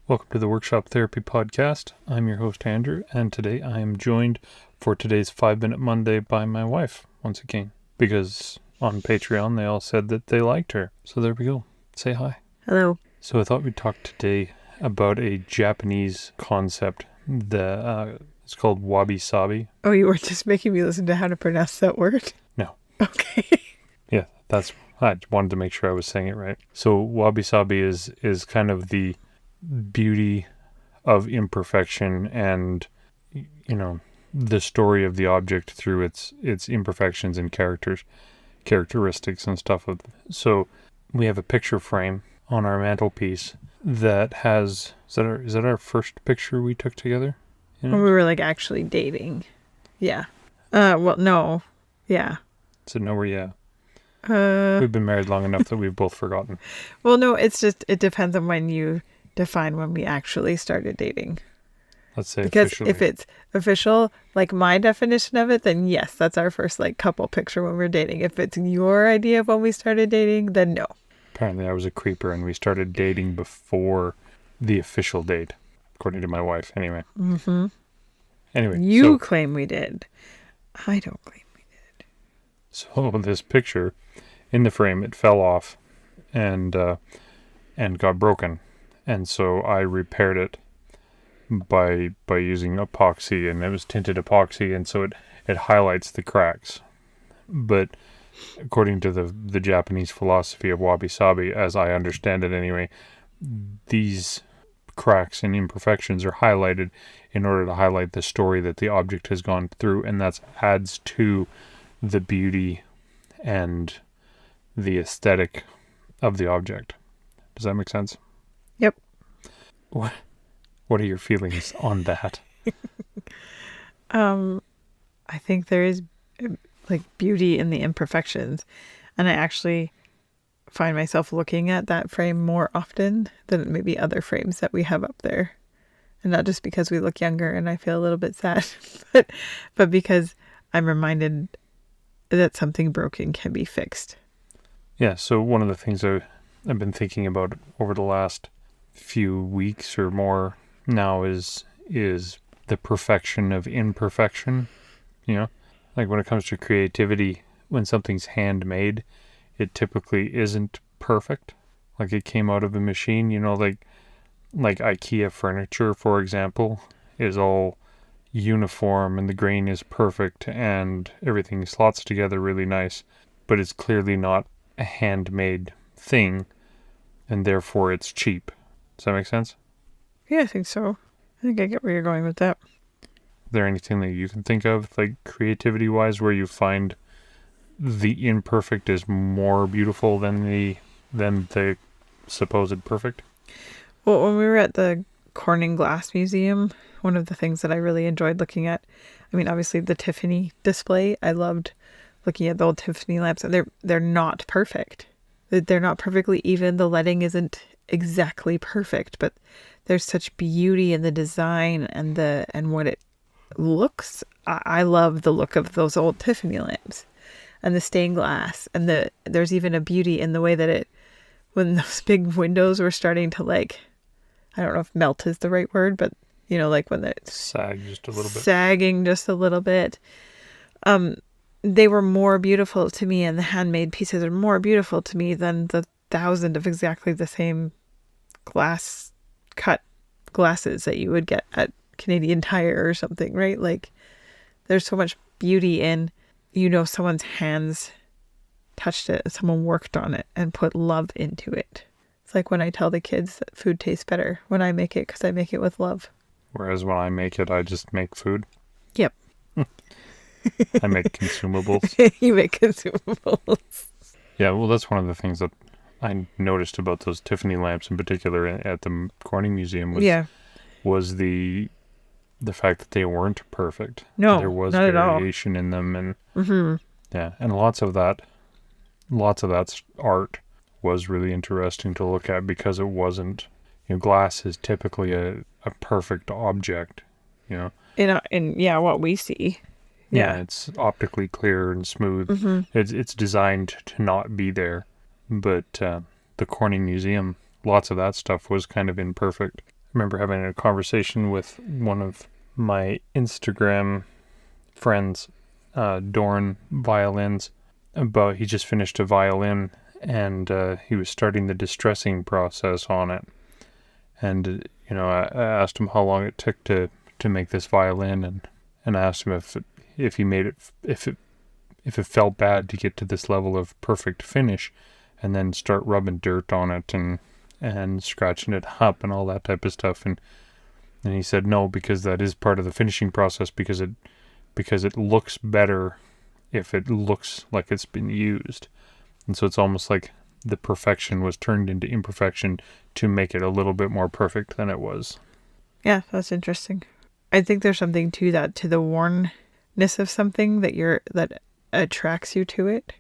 Welcome to the Workshop Therapy Podcast. I'm your host, Andrew, and today I am joined for today's 5-Minute Monday by my wife, once again, because on Patreon they all said that they liked her. So there we go. Say hi. Hello. So I thought we'd talk today about a Japanese concept that it's called Wabi-Sabi. Oh, you were just making me listen to how to pronounce that word? No. Okay. Yeah, I wanted to make sure I was saying it right. So Wabi-Sabi is kind of the beauty of imperfection and, the story of the object through its imperfections and characteristics and stuff. So we have a picture frame on our mantelpiece that has, is that our first picture we took together? When we were actually dating. Yeah. Well, no. Yeah. So no, we've been married long enough that we've both forgotten. Well, no, it's just, it depends on when you define when we actually started dating. Let's say because officially. If it's official, like my definition of it, then yes, that's our first couple picture when we're dating. If it's your idea of when we started dating, then no. Apparently I was a creeper and we started dating before the official date, according to my wife, anyway. Mm-hmm. Anyway. You claim we did. I don't claim we did. So this picture, in the frame, it fell off and got broken. And so I repaired it by using epoxy, and it was tinted epoxy, and so it highlights the cracks. But according to the Japanese philosophy of Wabi-Sabi, as I understand it anyway, these cracks and imperfections are highlighted in order to highlight the story that the object has gone through, and that adds to the beauty and the aesthetic of the object. Does that make sense? Yep. What are your feelings on that? I think there is beauty in the imperfections, and I actually find myself looking at that frame more often than maybe other frames that we have up there. And not just because we look younger and I feel a little bit sad, but because I'm reminded that something broken can be fixed. Yeah, so one of the things I've been thinking about over the last few weeks or more now is the perfection of imperfection. When it comes to creativity, when something's handmade, it typically isn't perfect. Like it came out of a machine, like IKEA furniture, for example, is all uniform and the grain is perfect and everything slots together really nice, but it's clearly not a handmade thing, and therefore it's cheap. Does that make sense? Yeah, I think so. I think I get where you're going with that. Is there anything that you can think of, creativity-wise, where you find the imperfect is more beautiful than the supposed perfect? Well, when we were at the Corning Glass Museum, one of the things that I really enjoyed looking at, obviously the Tiffany display, I loved looking at the old Tiffany lamps. They're not perfect. They're not perfectly even. The lighting isn't exactly perfect, but there's such beauty in the design and what it looks. I love the look of those old Tiffany lamps and the stained glass, and there's even a beauty in the way that when those big windows were starting to I don't know if melt is the right word, but when they're sagging just a little bit. They were more beautiful to me, and the handmade pieces are more beautiful to me than the 1,000 of exactly the same cut glasses that you would get at Canadian Tire or something, right? There's so much beauty in, someone's hands touched it, someone worked on it and put love into it. It's like when I tell the kids that food tastes better when I make it, because I make it with love. Whereas when I make it, I just make food. Yep. I make consumables. You make consumables. Yeah, well, that's one of the things that I noticed about those Tiffany lamps in particular at the Corning Museum was the fact that they weren't perfect. No, there was not variation in them, and yeah, and lots of that art was really interesting to look at because it wasn't. Glass is typically a perfect object. In what we see. Yeah, it's optically clear and smooth. Mm-hmm. It's designed to not be there. But the Corning Museum, lots of that stuff was kind of imperfect. remember having a conversation with one of my Instagram friends, Dorn Violins, about he just finished a violin, and he was starting the distressing process on it. And I asked him how long it took to make this violin, and I asked him if he made it, if it felt bad to get to this level of perfect finish, and then start rubbing dirt on it and scratching it up and all that type of stuff. And he said no, because that is part of the finishing process, because it looks better if it looks like it's been used. And so it's almost like the perfection was turned into imperfection to make it a little bit more perfect than it was. Yeah, that's interesting. I think there's something to that, to the wornness of something that attracts you to it.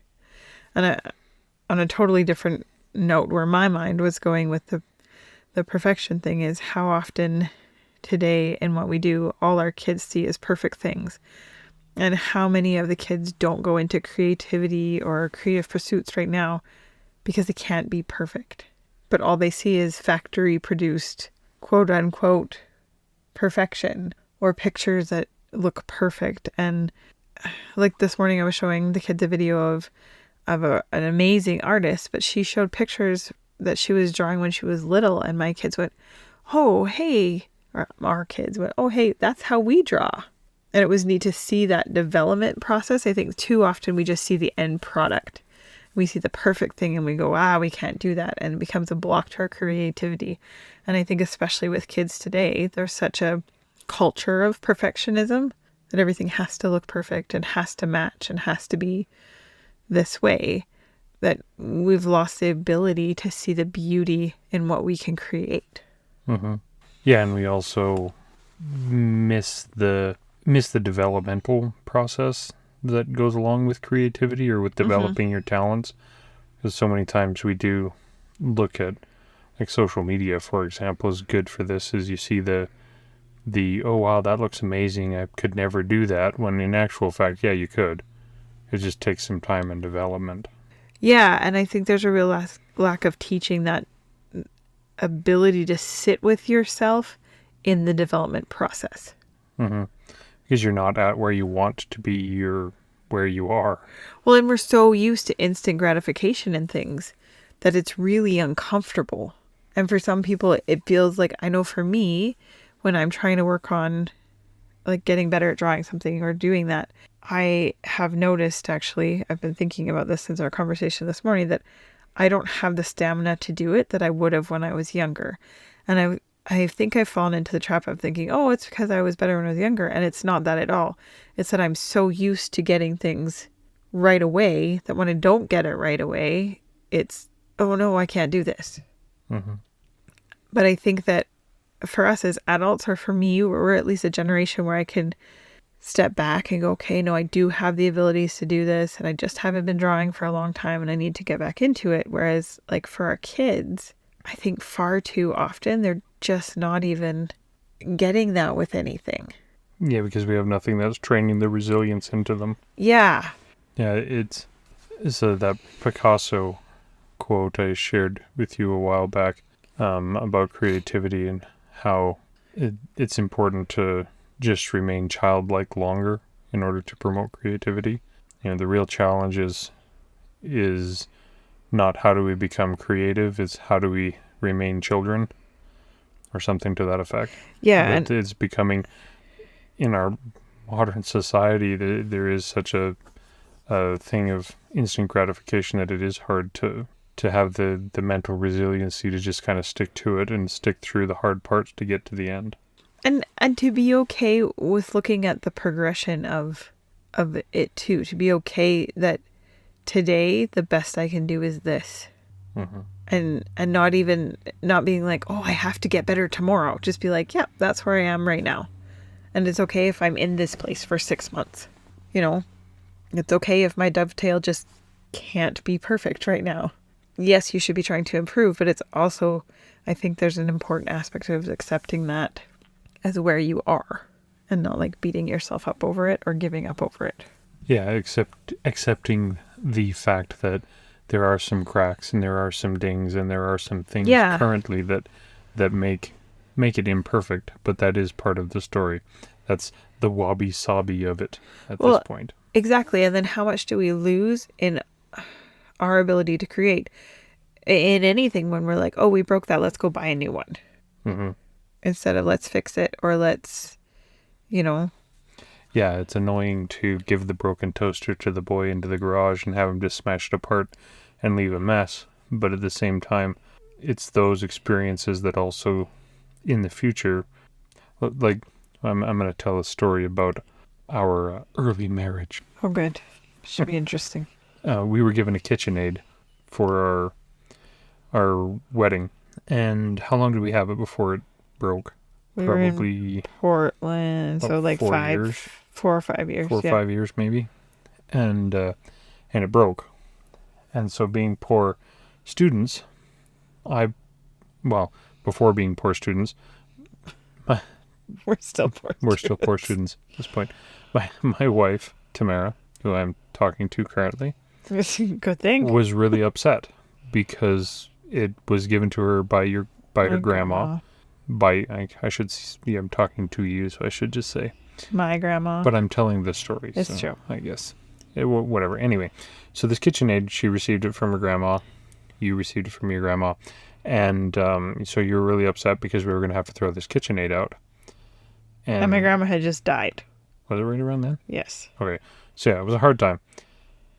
And on a totally different note, where my mind was going with the perfection thing, is how often today in what we do, all our kids see is perfect things. And how many of the kids don't go into creativity or creative pursuits right now because they can't be perfect. But all they see is factory produced, quote unquote, perfection, or pictures that look perfect. And like this morning, I was showing the kids a video of an amazing artist, but she showed pictures that she was drawing when she was little, and my kids went, oh, hey, or our kids went, oh, hey, that's how we draw. And it was neat to see that development process. I think too often we just see the end product. We see the perfect thing and we go, we can't do that. And it becomes a block to our creativity. And I think especially with kids today, there's such a culture of perfectionism that everything has to look perfect and has to match and has to be this way, that we've lost the ability to see the beauty in what we can create. Mm-hmm. Yeah, and we also miss the developmental process that goes along with creativity or with developing your talents. Because so many times we do look at, like, social media, for example, is good for this, is you see the oh wow, that looks amazing, I could never do that, when in actual fact, yeah, you could. It just takes some time and development. Yeah, and I think there's a real lack of teaching that ability to sit with yourself in the development process. Mm-hmm. Because you're not at where you want to be, you're where you are. Well, and we're so used to instant gratification in things that it's really uncomfortable. And for some people, it feels like, I know for me, when I'm trying to work on like getting better at drawing something or doing that, I have noticed, actually, I've been thinking about this since our conversation this morning, that I don't have the stamina to do it that I would have when I was younger. And I think I've fallen into the trap of thinking, oh, it's because I was better when I was younger. And it's not that at all. It's that I'm so used to getting things right away that when I don't get it right away, it's, oh no, I can't do this. Mm-hmm. But I think that for us as adults, or for me, we're at least a generation where I can step back and go, okay, no, I do have the abilities to do this, and I just haven't been drawing for a long time and I need to get back into it. Whereas like for our kids, I think far too often they're just not even getting that with anything. Yeah, because we have nothing that's training the resilience into them. Yeah. Yeah, it's that Picasso quote I shared with you a while back about creativity and how it's important to just remain childlike longer in order to promote creativity. The real challenge is not how do we become creative, it's how do we remain children, or something to that effect. Yeah. And it's becoming, in our modern society, there is such a thing of instant gratification that it is hard to have the mental resiliency to just kind of stick to it and stick through the hard parts to get to the end. And to be okay with looking at the progression of it too. To be okay that today the best I can do is this. Mm-hmm. And not being like, oh, I have to get better tomorrow. Just be like, yeah, that's where I am right now. And it's okay if I'm in this place for 6 months. It's okay if my dovetail just can't be perfect right now. Yes, you should be trying to improve, but it's also, I think there's an important aspect of accepting that as where you are and not like beating yourself up over it or giving up over it. Yeah, accepting the fact that there are some cracks and there are some dings and there are some things currently that make make it imperfect, but that is part of the story. That's the wabi-sabi of it at this point. Exactly. And then how much do we lose in our ability to create in anything when we're like, oh, we broke that, let's go buy a new one. Mm-hmm. Instead of let's fix it or let's, Yeah, it's annoying to give the broken toaster to the boy into the garage and have him just smash it apart and leave a mess. But at the same time, it's those experiences that also, in the future, like, I'm going to tell a story about our early marriage. Oh, good. Should be interesting. We were given a KitchenAid for our wedding. And how long did we have it before it broke? We Probably were in Portland, so like 4 or 5 years. 4 or 5 years maybe. And it broke. And so being poor students, before being poor students, we're still poor students at this point. My wife, Tamara, who I'm talking to currently, good thing, was really upset because it was given to her by her grandma. I'm talking to you, so I should just say my grandma. But I'm telling the story. It's so true. I guess. Whatever. Anyway, so this KitchenAid, she received it from her grandma. You received it from your grandma. And so you were really upset because we were going to have to throw this KitchenAid out. And my grandma had just died. Was it right around then? Yes. Okay. So yeah, it was a hard time.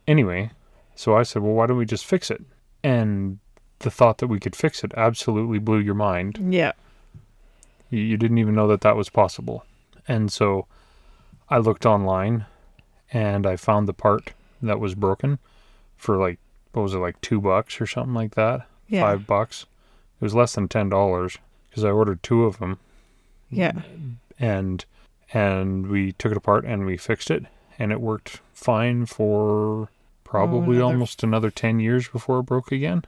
Anyway, so I said, well, why don't we just fix it? And the thought that we could fix it absolutely blew your mind. Yeah. You didn't even know that was possible. And so I looked online and I found the part that was broken for like, what was it, like $2 or something like that? Yeah. $5. It was less than $10 because I ordered 2 of them. Yeah. And we took it apart and we fixed it, and it worked fine for probably almost another 10 years before it broke again.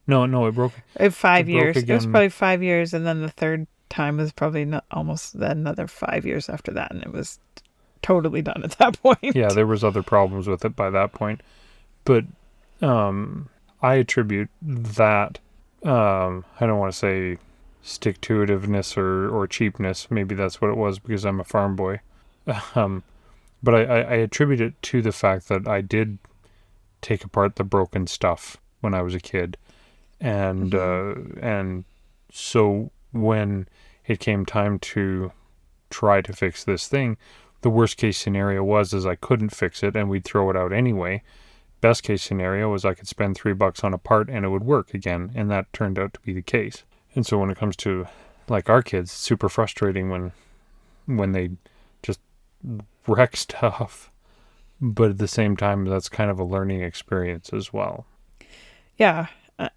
No, it broke. 5 years. It was probably 5 years, and then the third time was probably almost another 5 years after that, and it was totally done at that point. Yeah, there was other problems with it by that point, but I attribute that. I don't want to say stick-to-itiveness or cheapness. Maybe that's what it was because I'm a farm boy. But I attribute it to the fact that I did take apart the broken stuff when I was a kid. And and so when it came time to try to fix this thing, the worst case scenario was I couldn't fix it and we'd throw it out anyway. Best case scenario was I could spend $3 on a part and it would work again, and that turned out to be the case. And so when it comes to like our kids, it's super frustrating when they just wreck stuff. But at the same time, that's kind of a learning experience as well. Yeah,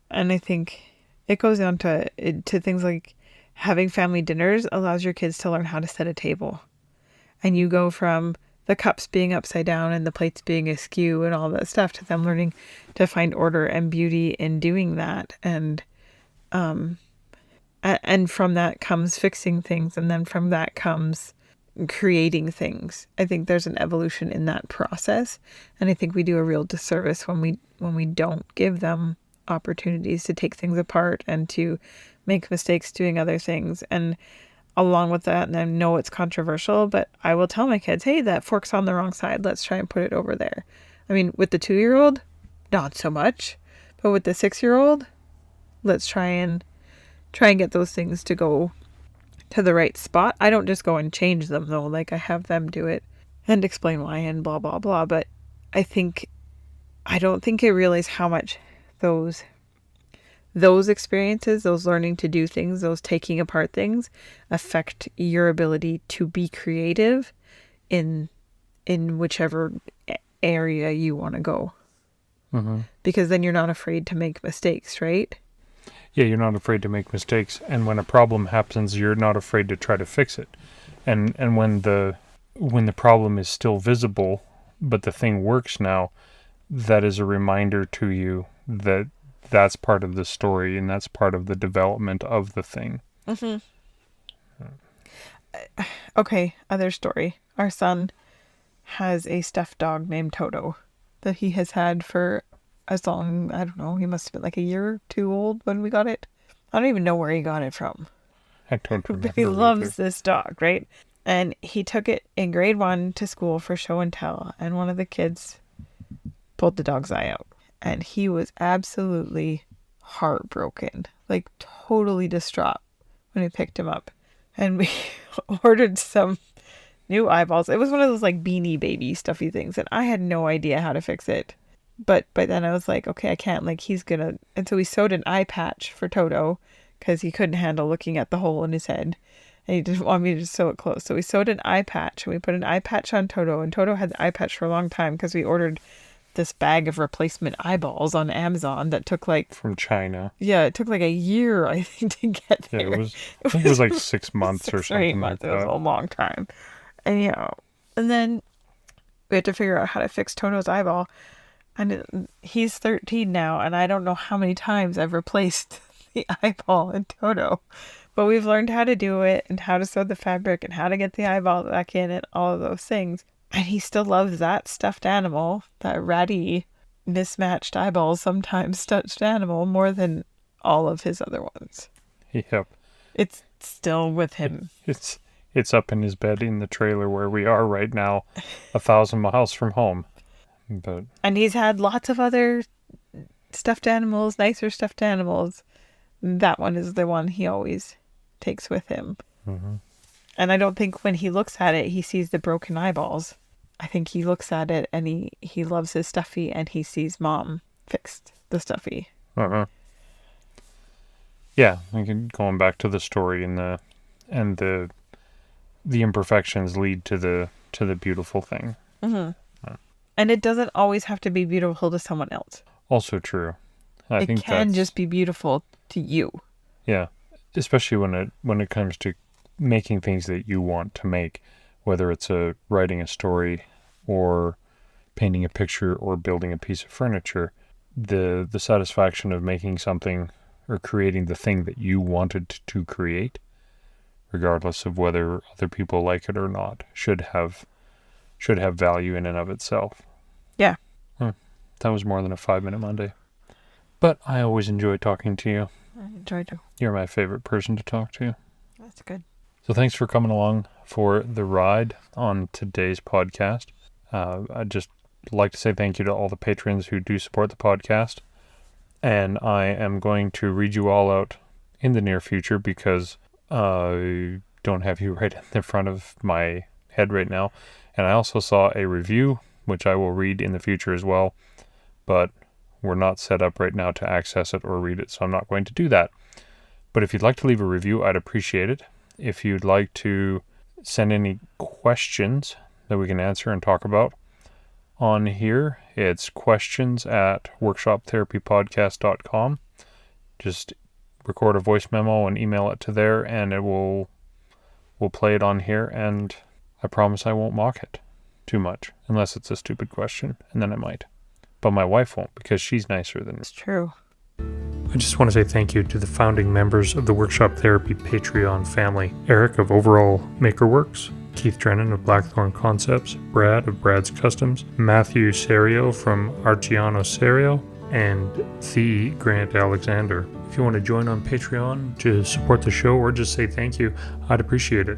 and I think it goes down to things like having family dinners allows your kids to learn how to set a table. And you go from the cups being upside down and the plates being askew and all that stuff to them learning to find order and beauty in doing that. And from that comes fixing things, and then from that comes creating things. I think there's an evolution in that process, and I think we do a real disservice when we don't give them opportunities to take things apart and to make mistakes doing other things. And along with that, and I know it's controversial, but I will tell my kids, hey, that fork's on the wrong side, let's try and put it over there. I mean, with the 2-year-old, not so much, but with the 6-year-old, let's try and get those things to go to the right spot. I don't just go and change them though. Like I have them do it and explain why and blah, blah, blah. But I don't think I realize how much those experiences, those learning to do things, those taking apart things affect your ability to be creative in whichever area you want to go. Mm-hmm. Because then you're not afraid to make mistakes, right? Yeah, you're not afraid to make mistakes, and when a problem happens, you're not afraid to try to fix it. And when the problem is still visible, but the thing works now, that is a reminder to you that that's part of the story and that's part of the development of the thing. Mm-hmm. Okay, other story. Our son has a stuffed dog named Toto that he has had for as long, I don't know, he must have been like a year or 2 old when we got it. I don't even know where he got it from. I don't remember. But he loves this dog, right? And he took it in grade 1 to school for show and tell. And one of the kids pulled the dog's eye out. And he was absolutely heartbroken, like totally distraught when we picked him up. And we ordered some new eyeballs. It was one of those like Beanie Baby stuffy things. And I had no idea how to fix it. But then I was like, okay, I can't. Like, he's going to. And so we sewed an eye patch for Toto because he couldn't handle looking at the hole in his head. And he didn't want me to just sew it closed. So we sewed an eye patch and we put an eye patch on Toto. And Toto had the eye patch for a long time because we ordered this bag of replacement eyeballs on Amazon that took like... From China. Yeah, it took like a year, I think, to get there. Yeah, I think it was like 6 months or something 8 months. like It was that. a long time. And, and then we had to figure out how to fix Toto's eyeball. And he's 13 now, and I don't know how many times I've replaced the eyeball in Toto. But we've learned how to do it, and how to sew the fabric, and how to get the eyeball back in, and all of those things. And he still loves that stuffed animal, that ratty, mismatched eyeballs, sometimes stuffed animal, more than all of his other ones. Yep. It's still with him. It's up in his bed in the trailer where we are right now, 1,000 miles from home. And he's had lots of other stuffed animals, nicer stuffed animals. That one is the one he always takes with him. Mm-hmm. And I don't think when he looks at it, he sees the broken eyeballs. I think he looks at it and he loves his stuffy, and he sees Mom fixed the stuffy. Uh-huh. Yeah, going back to the story and the imperfections lead to the beautiful thing. Mm-hmm. And it doesn't always have to be beautiful to someone else. Also true. I think it can just be beautiful to you. Yeah, especially when it comes to making things that you want to make, whether it's writing a story or painting a picture or building a piece of furniture. The satisfaction of making something or creating the thing that you wanted to create, regardless of whether other people like it or not, should have value in and of itself. Yeah. That was more than a 5-minute Monday. But I always enjoy talking to you. I enjoyed it. You're my favorite person to talk to. That's good. So thanks for coming along for the ride on today's podcast. I'd just like to say thank you to all the patrons who do support the podcast. And I am going to read you all out in the near future because I don't have you right in the front of my head right now. And I also saw a review, which I will read in the future as well. But we're not set up right now to access it or read it, so I'm not going to do that. But if you'd like to leave a review, I'd appreciate it. If you'd like to send any questions that we can answer and talk about on here, it's questions@workshoptherapypodcast.com. Just record a voice memo and email it to there, and we'll play it on here, and I promise I won't mock it too much, unless it's a stupid question, and then I might. But my wife won't, because she's nicer than me. It's true. I just want to say thank you to the founding members of the Workshop Therapy Patreon family. Eric of Overall Makerworks, Keith Drennan of Blackthorn Concepts, Brad of Brad's Customs, Matthew Serio from Arciano Serio, and The Grant Alexander. If you want to join on Patreon to support the show or just say thank you, I'd appreciate it.